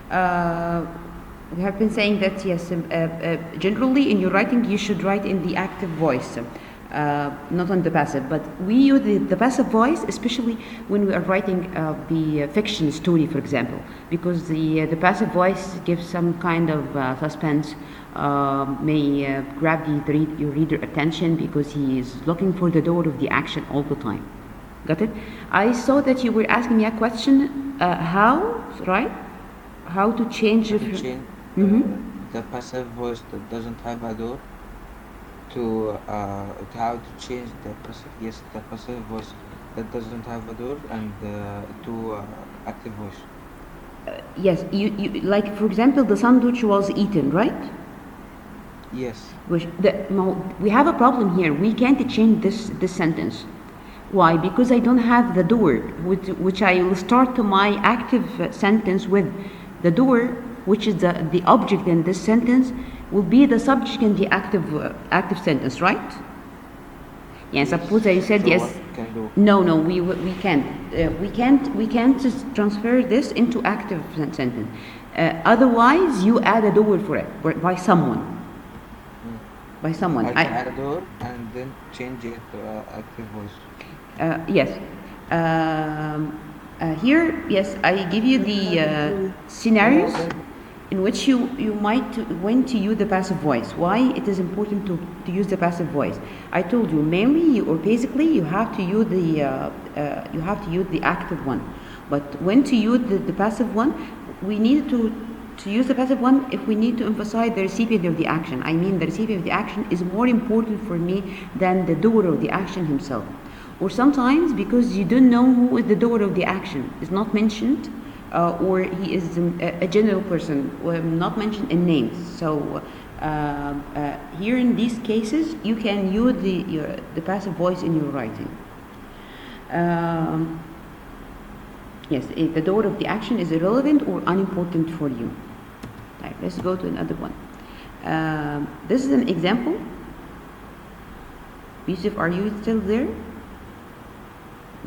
Uh, we have been saying that yes, generally in your writing you should write in the active voice, not on the passive. But we use the passive voice, especially when we are writing the fiction story, for example, because the passive voice gives some kind of suspense, may grab your reader attention because he is looking for the door of the action all the time. Got it? I saw that you were asking me a question. How, right? How to change it? Change the passive voice that doesn't have a door to how to change the passive voice that doesn't have a door and to active voice. Yes, you like for example, the sandwich was eaten, right? Yes. We have a problem here. We can't change this sentence. Why? Because I don't have the door, which I will start my active sentence with. The door, which is the object in this sentence, will be the subject in the active sentence, right? Yeah. Yes. Suppose I said So yes. what can do? No, we can't. We can't just transfer this into active sentence. Otherwise, you add a door for it by someone. By someone. I can add a door and then change it to active voice. Yes. Here, yes, I give you the scenarios in which you might want to use the passive voice. Why it is important to use the passive voice? I told you mainly or basically you have to use the active one. But when to use the passive one, we need to use the passive one if we need to emphasize the recipient of the action. I mean, the recipient of the action is more important for me than the doer of the action himself. Or sometimes because you don't know who is the doer of the action, is not mentioned, or he is a general person, not mentioned in names. So here in these cases, you can use the passive voice in your writing. Yes, if the doer of the action is irrelevant or unimportant for you. Right, let's go to another one. This is an example. Yusuf, are you still there?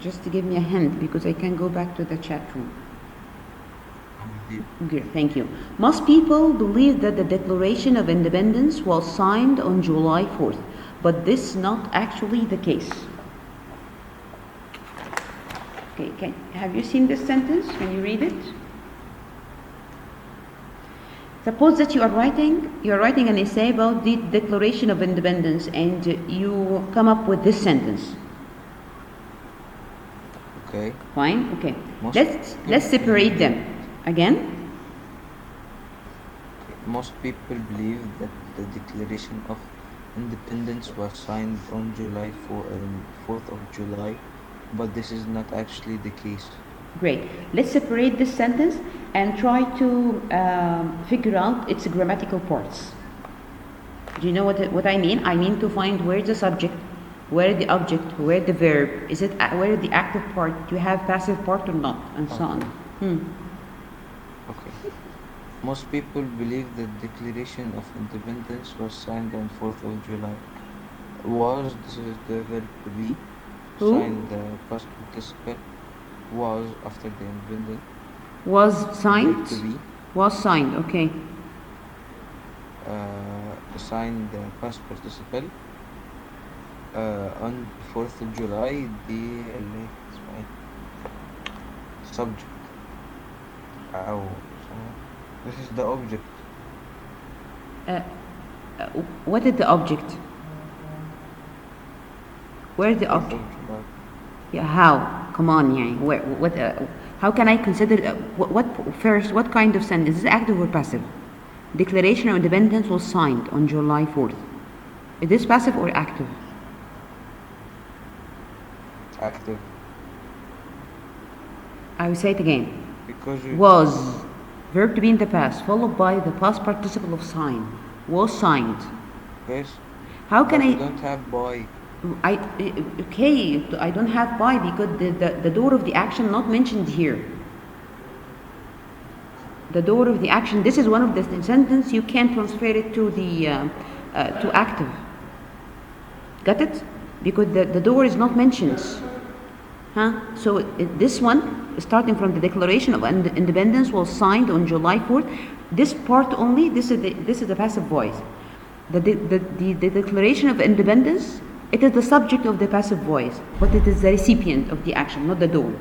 Just to give me a hint, because I can go back to the chat room. Good, thank you. Most people believe that the Declaration of Independence was signed on July 4th, but this is not actually the case. Okay, have you seen this sentence? Can you read it? Suppose that you are writing an essay about the Declaration of Independence, and you come up with this sentence. Okay. Fine. Okay. Let's separate them again. Most people believe that the Declaration of Independence was signed on July 4th of July, but this is not actually the case. Great. Let's separate this sentence and try to figure out its grammatical parts. Do you know what I mean? I mean to find where the subject, where the object, where the verb, is it where the active part, do you have passive part or not, and so on. Okay. Most people believe that the Declaration of Independence was signed on 4th of July. This is the verb to be. Signed, the past participle. Was after the independence. Was signed? To be. Was signed, okay. Signed the past participle. On 4th of July, the subject. This is the object. What is the object? Where is the object? Yeah, how? Come on, yeah. What? How can I consider? What kind of sentence? Is it active or passive? Declaration of Independence was signed on July 4th. Is this passive or active? Active. I will say it again. Because was, verb to be in the past, followed by the past participle of sign. Was signed. Yes. How can I don't have by? I don't have by because the door of the action not mentioned here. The door of the action. This is one of the sentence you can transfer it to the to active. Got it? Because the door is not mentioned. So this one, starting from the Declaration of Independence, was signed on July 4th. This part only, this is the passive voice. The Declaration of Independence, it is the subject of the passive voice, but it is the recipient of the action, not the doer.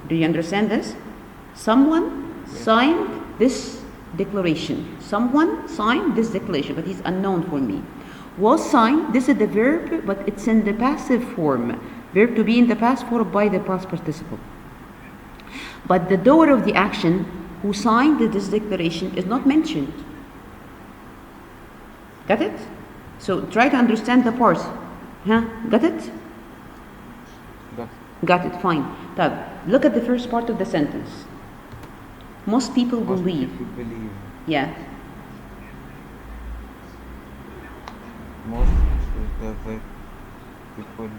Do you understand this? Someone signed this declaration. Someone signed this declaration, but he's unknown for me. Was signed, this is the verb, but it's in the passive form. Verb to be in the past followed by the past participle. But the doer of the action who signed this declaration is not mentioned. Got it? So try to understand the parts. Got it? Got it, fine. Look at the first part of the sentence. Most people believe. Most people believe. Yeah. Most the people is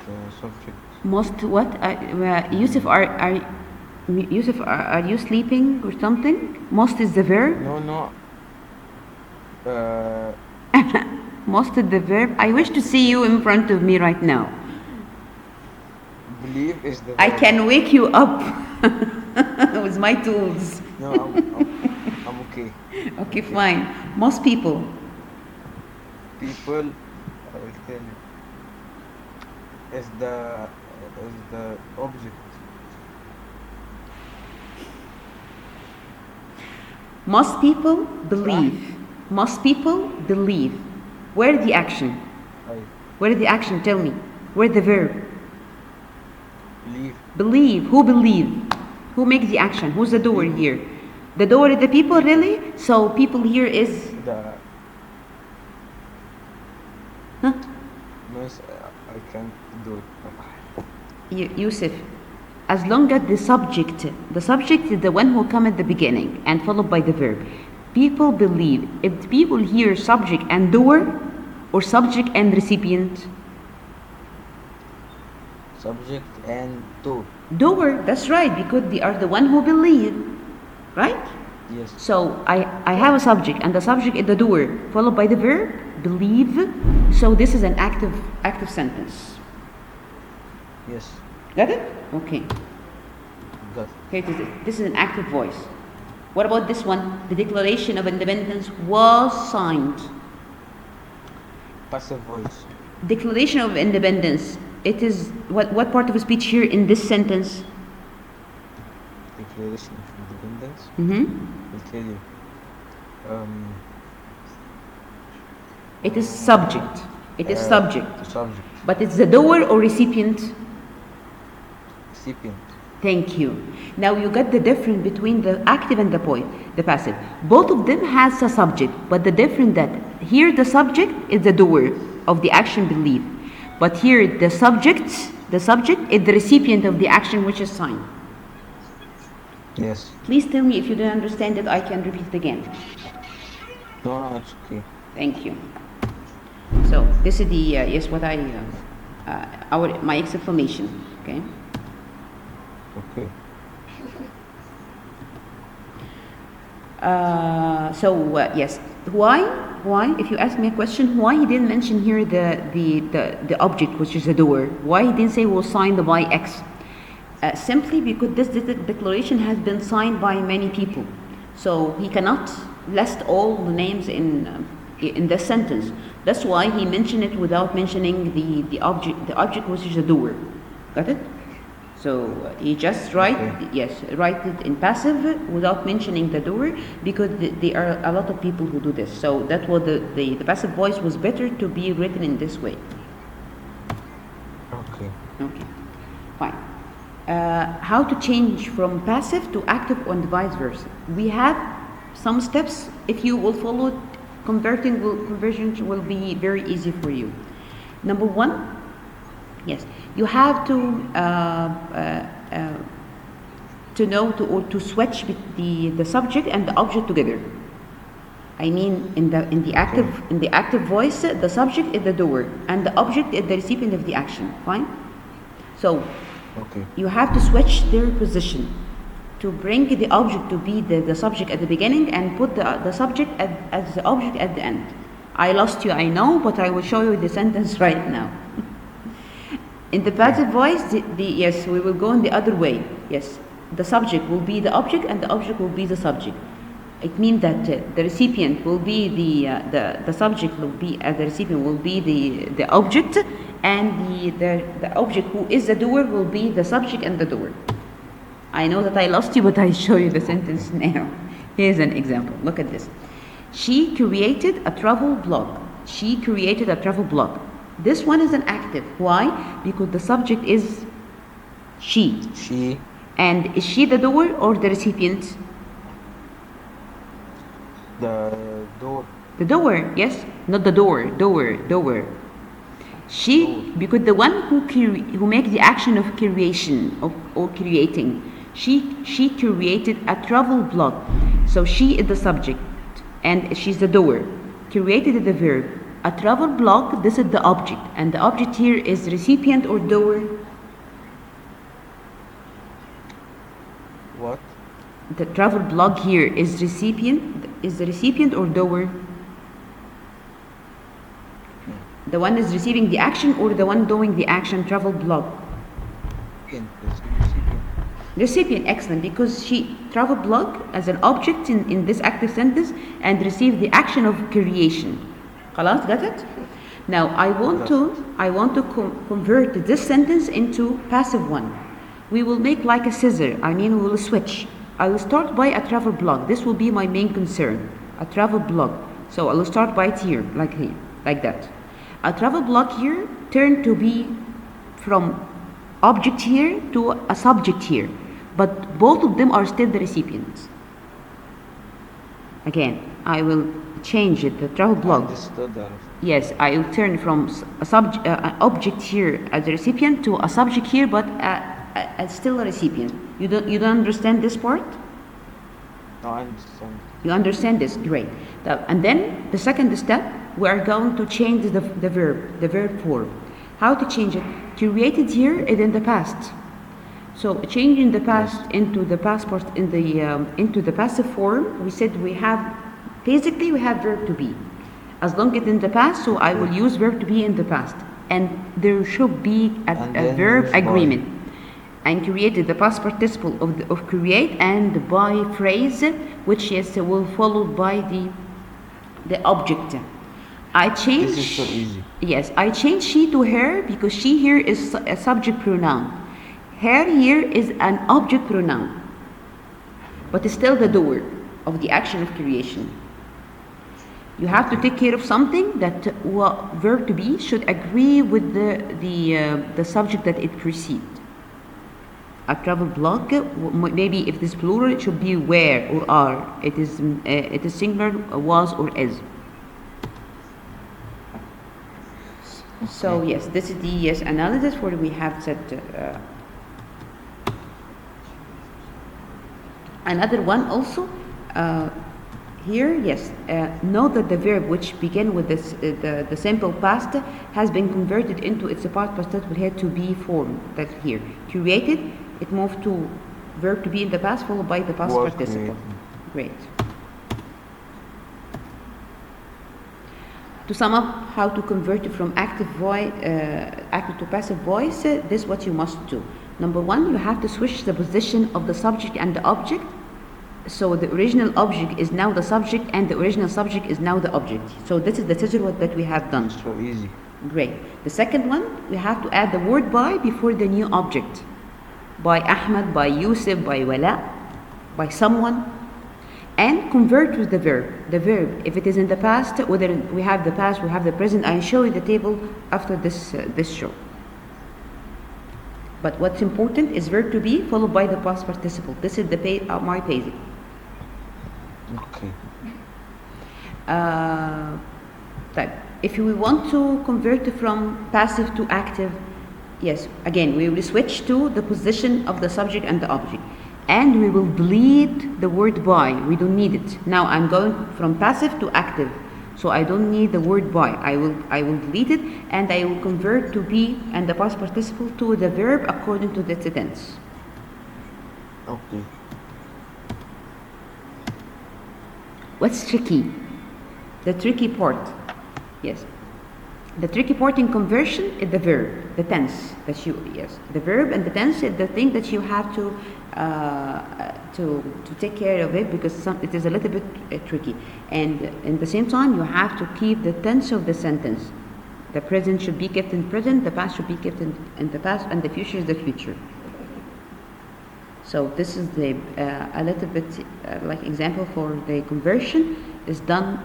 the subject. Most what? Yusuf, are you sleeping or something? Most is the verb. No. Most is the verb. I wish to see you in front of me right now. Believe is the verb. I can wake you up with my tools. No, I'm okay. Okay, fine. Most people. People, I will tell you, is the object. Most people believe. Most people believe. Where the action? Where the action? Tell me. Where the verb? Believe. Believe. Who believe? Who makes the action? Who's the doer here? The doer is the people, really? So people here is The huh? no, I can't do it. Yusuf, as long as the subject is the one who come at the beginning and followed by the verb. People believe. If people hear subject and doer, or subject and recipient? Subject and do. Doer, that's right, because they are the one who believe, right? Yes. So I have a subject, and the subject is the doer, followed by the verb, believe. So this is an active sentence. Yes. Got it? Okay. Got Okay, this is an active voice. What about this one? The Declaration of Independence was signed. passive voice. Declaration of Independence. It is what part of speech here in this sentence? Declaration of Independence. I'll tell you. It is subject. It is subject. Subject. But it's the doer or recipient? Recipient. Thank you. Now you got the difference between the active and the passive. Both of them has a subject, but the difference that here the subject is the doer of the action believe, but here the subject is the recipient of the action which is signed. Yes. Please tell me if you don't understand it. I can repeat it again. No, it's okay. Thank you. So this is the my explanation. Okay. Okay. Yes. Why? If you ask me a question, why he didn't mention here the object, which is the doer? Why he didn't say was signed by X? Simply because this declaration has been signed by many people, so he cannot list all the names in this sentence. That's why he mentioned it without mentioning the object which is the doer. Got it? So he just write it in passive without mentioning the doer, because there are a lot of people who do this. So that was the passive voice was better to be written in this way. Okay. Okay, fine. How to change from passive to active and vice versa? We have some steps. If you will follow, conversion will be very easy for you. Number one, yes, you have to know to switch the subject and the object together. I mean, in the active voice, the subject is the doer and the object is the recipient of the action. Fine. So you have to switch their position to bring the object to be the subject at the beginning and put the subject as the object at the end. I lost you, I know, but I will show you the sentence right now. In the passive voice, yes, we will go in the other way. Yes, the subject will be the object, and the object will be the subject. It means that the recipient will be the subject will be the recipient will be the object, and the object who is the doer will be the subject and the doer. I know that I lost you, but I show you the sentence now. Here's an example. Look at this. She created a travel blog. She created a travel blog. This one is an active. Why? Because the subject is she. She. And is she the doer or the recipient? The door. The doer, yes, not the doer. Doer. She, because the one who makes the action of creation or creating, she created a travel blog. So she is the subject, and she's the doer. Created is the verb. A travel blog, this is the object, and the object here is recipient or doer. What? The travel blog here is the recipient or doer? The one is receiving the action or the one doing the action? Travel blog. Recipient, excellent, because she travel blog as an object in this active sentence and receive the action of creation. خلاص, got it? Now I want to convert this sentence into passive one. We will make like a scissor. We will switch. I will start by a travel blog. This will be my main concern. A travel blog. So I will start by it here, like that. A travel blog here turn to be from object here to a subject here, but both of them are still the recipients. Again, I will change it. The travel blog. Yes, I will turn from an object here as a recipient to a subject here, but still a recipient. You don't understand this part? No, I understand. You understand this? Great. And then the second step, we are going to change the verb form. How to change it? Created here is in the past. So changing the past into the past part into the passive form, we said we have verb to be. As long as it's in the past, so I will use verb to be in the past, and there should be a verb agreement. And created the past participle of create and by phrase, which will follow by the object. I change. This is so easy. Yes, I change she to her because she here is a subject pronoun. Her here is an object pronoun, but it's still the doer of the action of creation. You have to take care of something that verb to be should agree with the subject that it precedes. A travel blog, maybe if this plural, it should be where or are. It is singular, was or is. So yes, this is the analysis where we have said another one also here. Yes, note that the verb which began with this the simple past has been converted into its past participle here to be form. That here created, it moved to verb to be in the past followed by the past participle. Great. To sum up how to convert it from active to passive voice, this is what you must do. Number one, you have to switch the position of the subject and the object. So the original object is now the subject and the original subject is now the object. So this is the scissor that we have done. So easy. Great. The second one, we have to add the word by before the new object. By Ahmed, by Yusuf, by Wala, by someone. And convert with the verb. The verb, if it is in the past, whether we have the past, we have the present. I show you the table after this show. But what's important is verb to be followed by the past participle. This is my basic. Okay. If we want to convert from passive to active, yes, again we will switch to the position of the subject and the object. And we will delete the word by. We don't need it. Now I'm going from passive to active. So I don't need the word by. I will delete it and I will convert to be and the past participle to the verb according to the tense. Okay. What's tricky? The tricky part. Yes. The tricky part in conversion is the verb, the tense that you, yes, the verb and the tense is the thing that you have to take care of it, because it is a little bit tricky. And in the same time, you have to keep the tense of the sentence. The present should be kept in present, the past should be kept in the past, and the future is the future. So this is the a little bit like example for the conversion is done.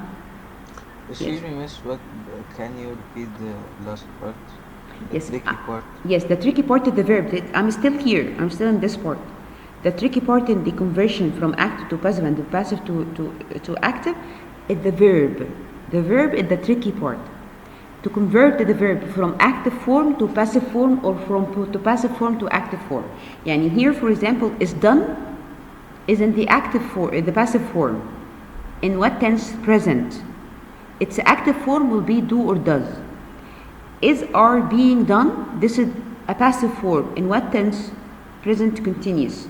Excuse me, miss, but can you repeat the last part? The Yes, tricky part. yes, the tricky part is the verb. I'm still here. I'm still in this part. The tricky part in the conversion from active to passive and the passive to active is the verb. The verb is the tricky part. To convert the verb from active form to passive form, or from to passive form to active form. Yani here, for example, is done is in the active form, the passive form. In what tense? Present. Its active form will be do or does. Is are being done? This is a passive form. In what tense? Present continuous.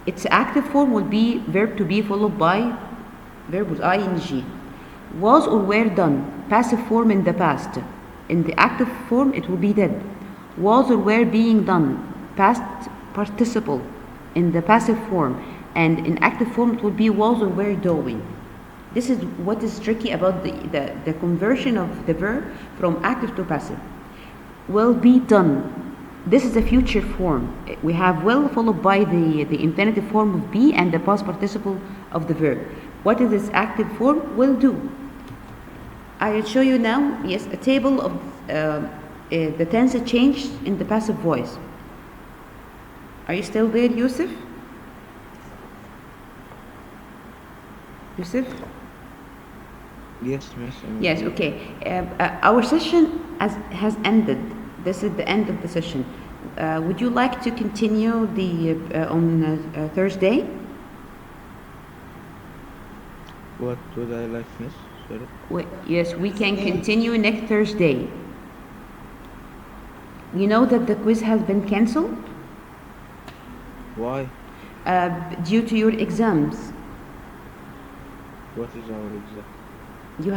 Its active form will be verb to be followed by verb with ing. Was or were done? Passive form in the past. In the active form, it will be did. Was or were being done? Past participle in the passive form. And in active form, it will be was or were doing. This is what is tricky about the conversion of the verb from active to passive. Will be done. This is a future form. We have will followed by the infinitive form of be and the past participle of the verb. What is this active form? Will do. I will show you now, yes, a table of the tense changed in the passive voice. Are you still there, Yusuf? Yusuf? Yes, miss. Yes, okay. Our session has ended. This is the end of the session. Would you like to continue on Thursday? What would I like, miss? Sorry. Yes, we can continue next Thursday. You know that the quiz has been cancelled Why? due to your exams. What is our exam?